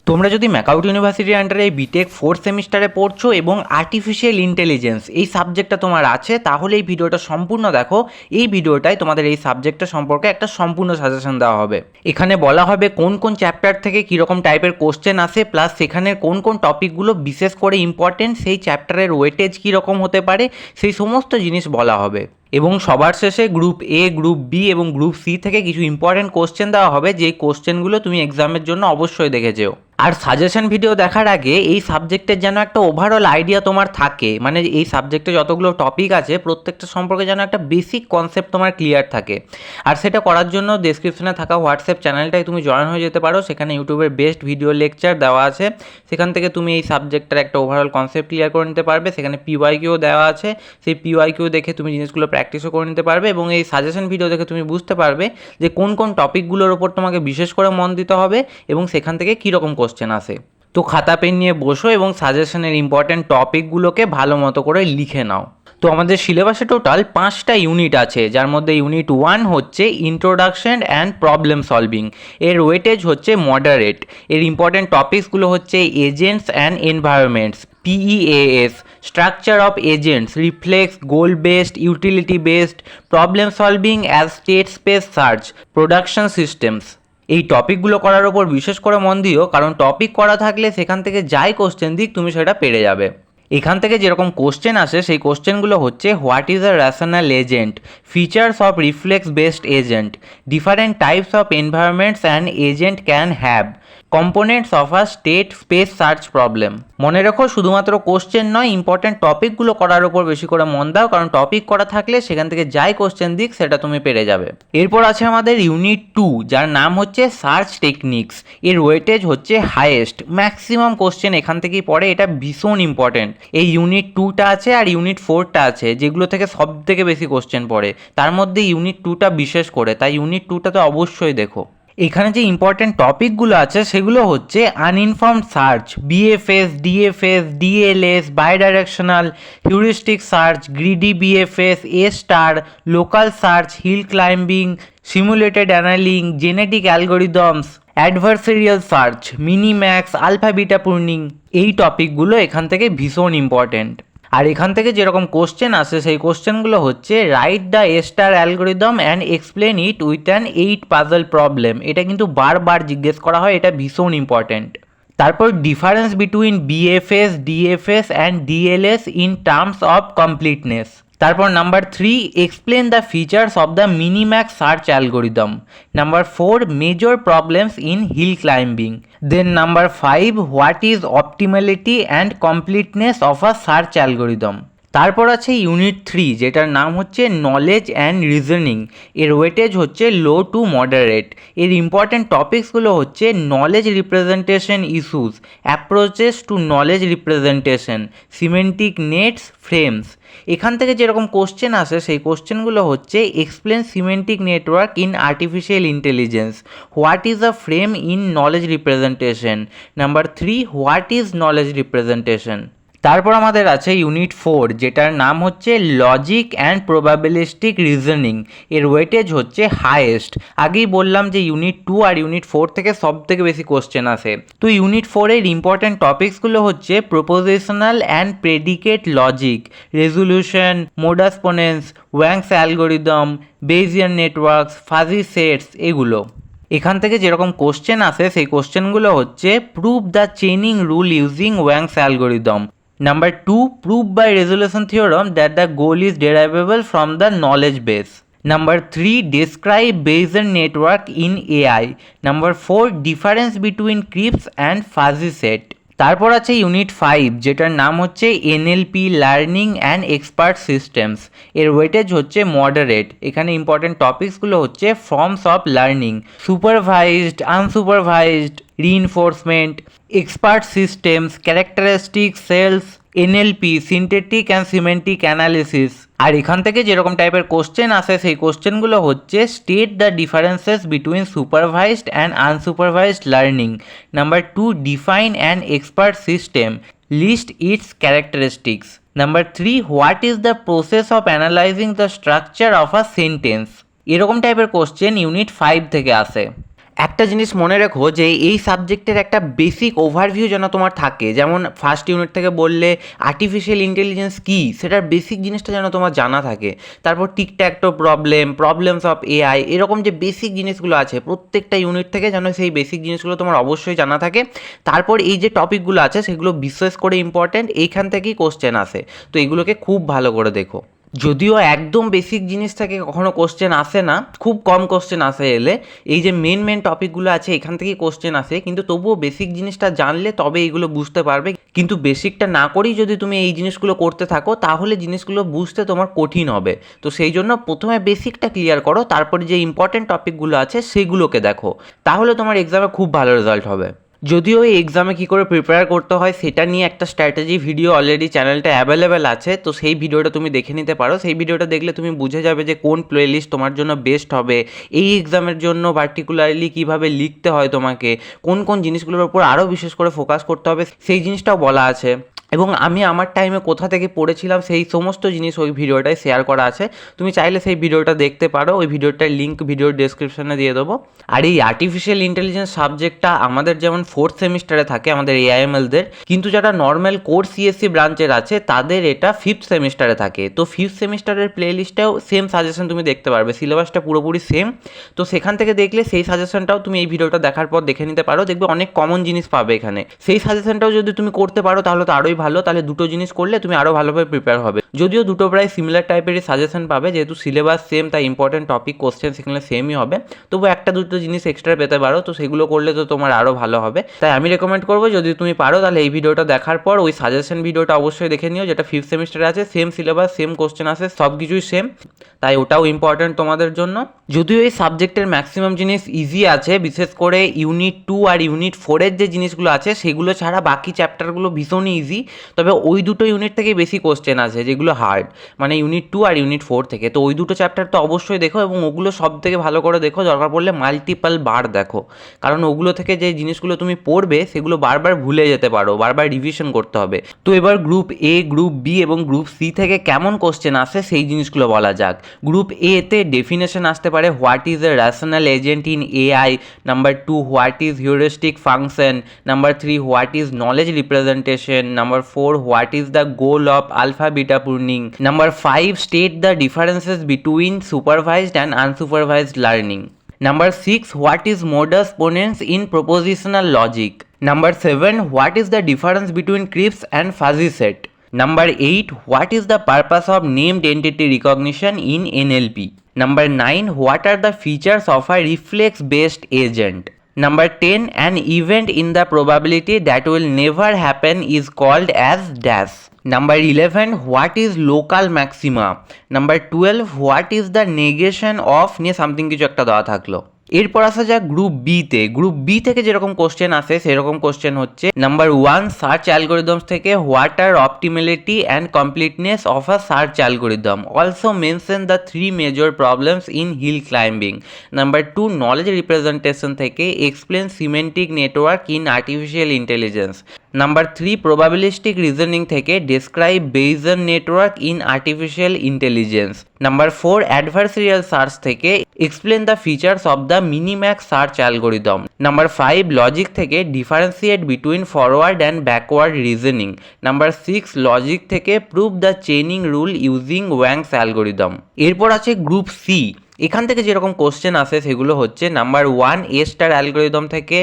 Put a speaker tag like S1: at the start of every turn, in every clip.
S1: তোমরা যদি ম্যাকআউট ইউনিভার্সিটির আন্ডারে এই বিটেক 4th সেমিস্টারে পড়ছো এবং আর্টিফিশিয়াল ইন্টেলিজেন্স এই সাবজেক্টটা তোমার আছে, তাহলে এই ভিডিওটা সম্পূর্ণ দেখো। এই ভিডিওটায় তোমাদের এই সাবজেক্টটা সম্পর্কে একটা সম্পূর্ণ সাজেশন দেওয়া হবে। এখানে বলা হবে কোন কোন চ্যাপ্টার থেকে কীরকম টাইপের কোশ্চেন আসে, প্লাস সেখানের কোন কোন টপিকগুলো বিশেষ করে ইম্পর্টেন্ট, সেই চ্যাপ্টারের ওয়েটেজ কীরকম হতে পারে, সেই সমস্ত জিনিস বলা হবে। এবং সবার শেষে গ্রুপ এ, গ্রুপ বি এবং গ্রুপ সি থেকে কিছু ইম্পর্টেন্ট কোশ্চেন দেওয়া হবে, যেই কোশ্চেনগুলো তুমি এক্সামের জন্য অবশ্যই দেখে যেও। আর সাজেশন ভিডিও দেখার আগে এই সাবজেক্টের যেন একটা ওভারঅল আইডিয়া তোমার থাকে, মানে এই সাবজেক্টে যতগুলো টপিক আছে প্রত্যেকটা সম্পর্কে যেন একটা বেসিক কনসেপ্ট তোমার ক্লিয়ার থাকে। আর সেটা করার জন্য ডেসক্রিপশনে থাকা হোয়াটসঅ্যাপ চ্যানেলটায় তুমি জয়েন হয়ে যেতে পারো। সেখানে ইউটিউবের বেস্ট ভিডিও লেকচার দেওয়া আছে, সেখান থেকে তুমি এই সাবজেক্টের একটা ওভারঅল কনসেপ্ট ক্লিয়ার করে নিতে পারবে। সেখানে পিওয়াইকিউ দেওয়া আছে, সেই পিওয়াইকিউ দেখে তুমি জিনিসগুলো প্র্যাকটিসও করে নিতে পারবে এবং এই সাজেশন ভিডিও দেখে তুমি বুঝতে পারবে যে কোন কোন টপিকগুলোর ওপর তোমাকে বিশেষ করে মন দিতে হবে এবং সেখান থেকে কীরকম কোশ্চেন আসে। তো খাতা পেন নিয়ে বসো এবং সাজেশনের ইম্পর্ট্যান্ট টপিকগুলোকে ভালো মতো করে লিখে নাও। তো আমাদের সিলেবাসে টোটাল 5টা ইউনিট আছে, যার মধ্যে ইউনিট 1 হচ্ছে ইন্ট্রোডাকশন অ্যান্ড প্রবলেম সলভিং। এর ওয়েটেজ হচ্ছে মডারেট। এর ইম্পর্ট্যান্ট টপিকসগুলো হচ্ছে agents and environments, PEAS, structure of agents, reflex, goal based, utility based, problem solving as state space search, production systems. এই টপিকগুলো করার ওপর বিশেষ করে মন দিও, কারণ টপিক করা থাকলে সেখান থেকে যাই কোশ্চেন দিক তুমি সেটা পেরে যাবে। এখান থেকে যেরকম কোশ্চেন আসে সেই কোশ্চেনগুলো হচ্ছে what is a rational agent, features of reflex based agent, different types of environments and agent can have, components of a state space search problem. মনে রেখো, শুধুমাত্র কোশ্চেন নয়, ইম্পর্টেন্ট টপিকগুলো করার উপর বেশি করে মন দাও, কারণ টপিক করা থাকলে সেখান থেকে যাই কোশ্চেন দিক সেটা তুমি পেরে যাবে। এরপর আছে আমাদের ইউনিট 2, যার নাম হচ্ছে সার্চ টেকনিক্স। এর ওয়েটেজ হচ্ছে হাইয়েস্ট, ম্যাক্সিমাম কোশ্চেন এখান থেকেই পড়ে, এটা ভীষণ ইম্পর্টেন্ট। এই ইউনিট 2টা আছে আর ইউনিট 4টা আছে, যেগুলো থেকে সব থেকে বেশি কোশ্চেন পড়ে, তার মধ্যে ইউনিট 2টা বিশেষ করে, তাই ইউনিট 2টা তো অবশ্যই দেখো। এখানে যে ইম্পর্টেন্ট টপিকগুলো আছে সেগুলো হচ্ছে uninformed search, BFS, DFS, DLS, bidirectional, heuristic search, greedy BFS, A star, local search, hill climbing, simulated annealing, genetic algorithms, adversarial search, minimax, alpha beta pruning. এই টপিকগুলো এখান থেকে ভীষণ ইম্পর্টেন্ট। আর এখান থেকে যেরকম কোশ্চেন আসে সেই কোশ্চেনগুলো হচ্ছে right the A star algorithm and explain it with an 8 puzzle problem. এটা কিন্তু বারবার জিজ্ঞেস করা হয়, এটা ভীষণ ইম্পর্টেন্ট। তারপর difference between BFS, DFS and DLS in terms of completeness. তারপর number 3, explain the features of the minimax search algorithm. Number 4, major problems in hill climbing. Then number 5, what is optimality and completeness of a search algorithm. তারপর আছে unit 3, যেটার নাম হচ্ছে knowledge and reasoning. এর weightage হচ্ছে low to moderate. এর important টপিকসগুলো হচ্ছে knowledge representation issues, approaches to knowledge representation, semantic নেটস, frames. এখান থেকে যেরকম কোশ্চেন আসে সেই কোশ্চেনগুলো হচ্ছে explain semantic network in artificial intelligence, what is a frame in knowledge representation. Number 3, what is knowledge representation. তারপর আমাদের আছে ইউনিট 4, যেটার নাম হচ্ছে লজিক অ্যান্ড প্রবাবিলিস্টিক রিজনিং। এর ওয়েটেজ হচ্ছে হাইয়েস্ট। আগেই বললাম যে ইউনিট 2 আর ইউনিট 4 থেকে সব থেকে বেশি কোশ্চেন আসে। তো ইউনিট 4-এর ইম্পর্ট্যান্ট টপিকসগুলো হচ্ছে propositional and predicate logic, resolution, modus ponens, Wang's algorithm, Bayesian networks, fuzzy sets, এগুলো। এখান থেকে যেরকম কোশ্চেন আসে সেই কোশ্চেনগুলো হচ্ছে prove the chaining rule using Wang's algorithm. Number 2, prove by resolution theorem that the goal is derivable from the knowledge base. Number 3, describe Bayesian network in AI. Number 4, difference between crisp and fuzzy set. তারপর আছে unit 5, যেটার নাম হচ্ছে NLP, learning and expert systems. এর weightage হচ্ছে moderate. এখানে important টপিকসগুলো হচ্ছে forms of learning, supervised, unsupervised, reinforcement, expert systems, characteristic cells, NLP, synthetic and semantic analysis. আর এখান থেকে যেরকম টাইপের কোশ্চেন আসে সেই কোশ্চেনগুলো হচ্ছে state the differences between supervised and unsupervised learning. Number 2, define an expert system, list its characteristics. Number 3, what is the process of analysing the structure of a sentence. এরকম টাইপের কোশ্চেন ইউনিট 5 থেকে আসে। একটা জিনিস মনে রেখো যে এই সাবজেক্টের একটা বেসিক ওভারভিউ যেন তোমার থাকে, যেমন ফার্স্ট ইউনিট থেকে বললে আর্টিফিশিয়াল ইন্টেলিজেন্স কী সেটার বেসিক জিনিসটা যেন তোমার জানা থাকে। তারপর টিকট্যাকটো প্রবলেমস অফ এআই, এরকম যে বেসিক জিনিসগুলো আছে প্রত্যেকটা ইউনিট থেকে যেন সেই বেসিক জিনিসগুলো তোমার অবশ্যই জানা থাকে। তারপর এই যে টপিকগুলো আছে সেগুলো বিশেষ করে ইম্পর্ট্যান্ট, এইখান থেকেই কোশ্চেন আসে, তো এগুলোকে খুব ভালো করে দেখো। যদিও একদম বেসিক জিনিস থেকে কখনো কোশ্চেন আসে না, খুব কম কোশ্চেন আসে এলে, এই যে মেন টপিকগুলো আছে এখান থেকেই কোশ্চেন আসে, কিন্তু তবুও বেসিক জিনিসটা জানলে তবে এইগুলো বুঝতে পারবে। কিন্তু বেসিকটা না করেই যদি তুমি এই জিনিসগুলো করতে থাকো তাহলে জিনিসগুলো বুঝতে তোমার কঠিন হবে। তো সেই জন্য প্রথমে বেসিকটা ক্লিয়ার করো, তারপরে যে ইম্পর্টেন্ট টপিকগুলো আছে সেগুলোকে দেখো, তাহলে তোমার এক্সামে খুব ভালো রেজাল্ট হবে। যদিও এই এক্সামে কী করে প্রিপেয়ার করতে হয় সেটা নিয়ে একটা স্ট্র্যাটেজি ভিডিও অলরেডি চ্যানেলটা অ্যাভেলেবেল আছে, তো সেই ভিডিওটা তুমি দেখে নিতে পারো। সেই ভিডিওটা দেখলে তুমি বুঝে যাবে যে কোন প্লেলিস্ট তোমার জন্য বেস্ট হবে, এই এক্সামের জন্য পার্টিকুলারলি কীভাবে লিখতে হয়, তোমাকে কোন কোন জিনিসগুলোর উপর আরও বিশেষ করে ফোকাস করতে হবে সেই জিনিসটাও বলা আছে। এবং আমি আমার টাইমে কোথা থেকে পড়েছিলাম সেই সমস্ত জিনিস ওই ভিডিওটায় শেয়ার করা আছে, তুমি চাইলে সেই ভিডিওটা দেখতে পারো, ওই ভিডিওটার লিঙ্ক ভিডিওর ডেসক্রিপশনে দিয়ে দেবো। আর এই আর্টিফিশিয়াল ইন্টেলিজেন্স সাবজেক্টটা আমাদের যেমন ফোর্থ সেমিস্টারে থাকে আমাদের এআইএমএলদের, কিন্তু যারা নর্মাল কোর সিএসসি ব্রাঞ্চের আছে তাদের এটা ফিফথ সেমিস্টারে থাকে। তো ফিফথ সেমিস্টারের প্লেলিস্টেও সেম সাজেশন তুমি দেখতে পারবে, সিলেবাসটা পুরোপুরি সেম। তো সেখান থেকে দেখলে সেই সাজেশনটাও তুমি এই ভিডিওটা দেখার পর দেখে নিতে পারো, দেখবে অনেক কমন জিনিস পাবে এখানে। সেই সাজেশনটাও যদি তুমি করতে পারো তাহলে তো আরোই ভালো, তাহলে দুটো জিনিস করলে তুমি আরও ভালোভাবে প্রিপেয়ার হবে। যদিও দুটো প্রায় সিমিলার টাইপেরই সাজেশন পাবে, যেহেতু সিলেবাস সেম তাই ইম্পর্টেন্ট টপিক কোশ্চেন সেখানে সেমই হবে, তবু একটা দুটো জিনিস এক্সট্রা পেতে পারো, তো সেগুলো করলে তো তোমার আরও ভালো হবে। তাই আমি রেকমেন্ড করবো যদি তুমি পারো তাহলে এই ভিডিওটা দেখার পর ওই সাজেশন ভিডিওটা অবশ্যই দেখে নিও, যেটা ফিফথ সেমিস্টারে আছে, সেম সিলেবাস সেম কোশ্চেন আসে, সব কিছুই সেম, তাই ওটাও ইম্পর্টেন্ট তোমাদের জন্য। যদিও এই সাবজেক্টের ম্যাক্সিমাম জিনিস ইজি আছে, বিশেষ করে ইউনিট 2 আর ইউনিট 4-এর যে জিনিসগুলো আছে সেগুলো ছাড়া বাকি চ্যাপ্টারগুলো ভীষণই ইজি, তবে ওই দুটো ইউনিট থেকে বেশি কোশ্চেন আছে যেগুলো হার্ড, মানে ইউনিট 2 আর ইউনিট 4 থেকে। তো ওই দুটো চ্যাপ্টার তো অবশ্যই দেখো, এবং ওগুলো সব থেকে ভালো করে দেখো, দরকার পড়লে মাল্টিপল বার দেখো, কারণ ওগুলো থেকে যে জিনিসগুলো তুমি পড়বে সেগুলো বারবার ভুলে যেতে পারো, বারবার রিভিশন করতে হবে। তো এবার গ্রুপ এ, গ্রুপ বি এবং গ্রুপ সি থেকে কেমন কোশ্চেন আসে সেই জিনিসগুলো বলা যাক। গ্রুপ এ তে ডেফিনেশন আসতে পারে, what is a rational agent in AI, number 2 what is heuristic function, number 3 what is knowledge representation, number 4 what is the goal of alpha beta pruning, number 5 state the differences between supervised and unsupervised learning, Number 6 what is modus ponens in propositional logic, Number 7 what is the difference between crisp and fuzzy set, Number 8 what is the purpose of named entity recognition in NLP, Number 9 what are the features of a reflex based agent, Number 10 an event in the probability that will never happen is called as dash, Number 11 what is local maxima, Number 12 what is the negation of নিয়ে something কিছু একটা দেওয়া থাকলো। এরপর আসা যাক group বিতে। Group B থেকে যেরকম কোশ্চেন আসে সেরকম কোশ্চেন হচ্ছে, নাম্বার 1 সার্চ অ্যালগোরিদমস থেকে what are optimality and completeness of a search algorithm, also mention the 3 major problems in hill climbing, number 2 knowledge representation থেকে explain semantic network in artificial intelligence, number 3 probabilistic reasoning থেকে describe Bayesian network in artificial intelligence, number 4 adversarial search থেকে explain the features of the minimax search algorithm, number 5 logic থেকে differentiate between forward and backward reasoning, number 6 logic থেকে prove the chaining rule using Wang's algorithm. এরপর আছে group C. এখান থেকে যেরকম question আসে সেগুলো হচ্ছে, নাম্বার 1 এ স্টার অ্যালগোরিদম থেকে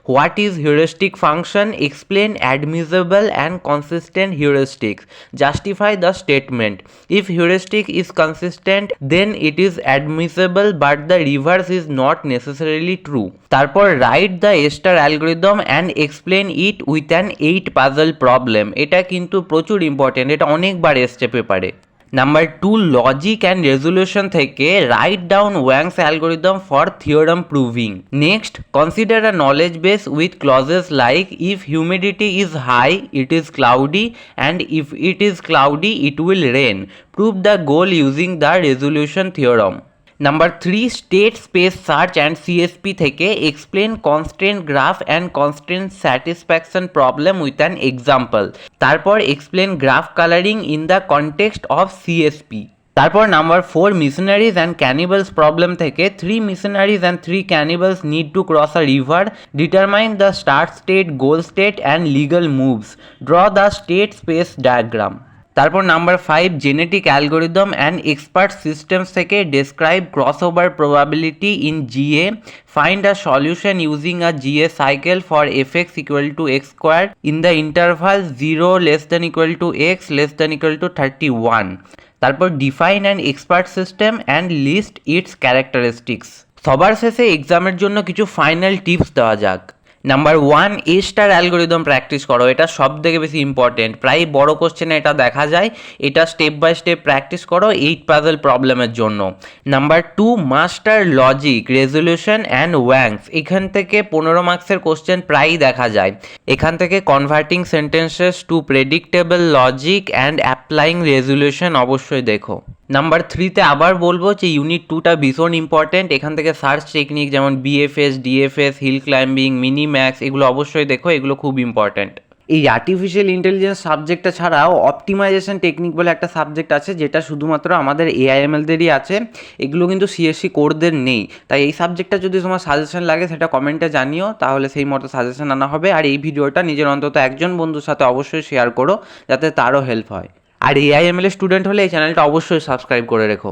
S1: what is heuristic function, explain admissible and consistent heuristics, justify the statement, if heuristic is consistent then it is admissible but the reverse is not necessarily true. তারপর write the A star algorithm and explain it with an 8 puzzle problem, এটা কিন্তু প্রচুর important, এটা অনেকবার এসছে পেপারে। Number 2 logic and resolution থেকে write down Wang's algorithm for theorem proving. Next consider a knowledge base with clauses like if humidity is high it is cloudy and if it is cloudy it will rain, prove the goal using the resolution theorem. Number 3 state space search and CSP থেকে explain constraint graph and constraint satisfaction problem with an example, তারপর explain graph colouring in the context of CSP. তারপর number 4 missionaries and cannibals problem থেকে 3 missionaries and 3 cannibals need to cross a river, determine the start state, goal state and legal moves, draw the state space diagram. তারপর number 5 genetic algorithm and expert systems থেকে describe crossover probability in GA, find a solution using a GA cycle for f x equal to x square in the interval 0 less than equal to x less than equal to 31। তারপর define and expert system and list its characteristics. সবার শেষে এক্সামের জন্য কিছু final tips দেওয়া যাক। Number 1 A star algorithm practice করো, এটা সব থেকে বেশি ইম্পর্টেন্ট, প্রায় বড় কোশ্চেনে এটা দেখা যায়। এটা স্টেপ বাই স্টেপ প্র্যাকটিস করো 8 পাজল প্রবলেমের জন্য। Number 2 master logic, resolution and Wang's, এখান থেকে 15 মার্কসের কোশ্চেন প্রায়ই দেখা যায়। এখান থেকে converting sentences to predictable logic and applying resolution অবশ্যই দেখো। নাম্বার 3তে আবার বলবো যে ইউনিট 2টা ভীষণ ইম্পর্টেন্ট, এখান থেকে সার্চ টেকনিক যেমন BFS, DFS, hill climbing, minimax, এগুলো অবশ্যই দেখো, এগুলো খুব ইম্পর্টেন্ট। এই আর্টিফিশিয়াল ইন্টেলিজেন্স সাবজেক্টটা ছাড়াও অপটিমাইজেশন টেকনিক বলে একটা সাবজেক্ট আছে, যেটা শুধুমাত্র আমাদের এআইএমএলদেরই আছে, এগুলো কিন্তু সিএসসি কোরদের নেই। তাই এই সাবজেক্টটা যদি তোমার সাজেশন লাগে সেটা কমেন্টে জানিও, তাহলে সেই মতো সাজেশন আনা হবে। আর এই ভিডিওটা নিজের অন্তত একজন বন্ধুর সাথে অবশ্যই শেয়ার করো, যাতে তারও হেল্প হয়। আর এআইএমএল স্টুডেন্ট হলে এই চ্যানেলটা অবশ্যই সাবস্ক্রাইব করে রেখো।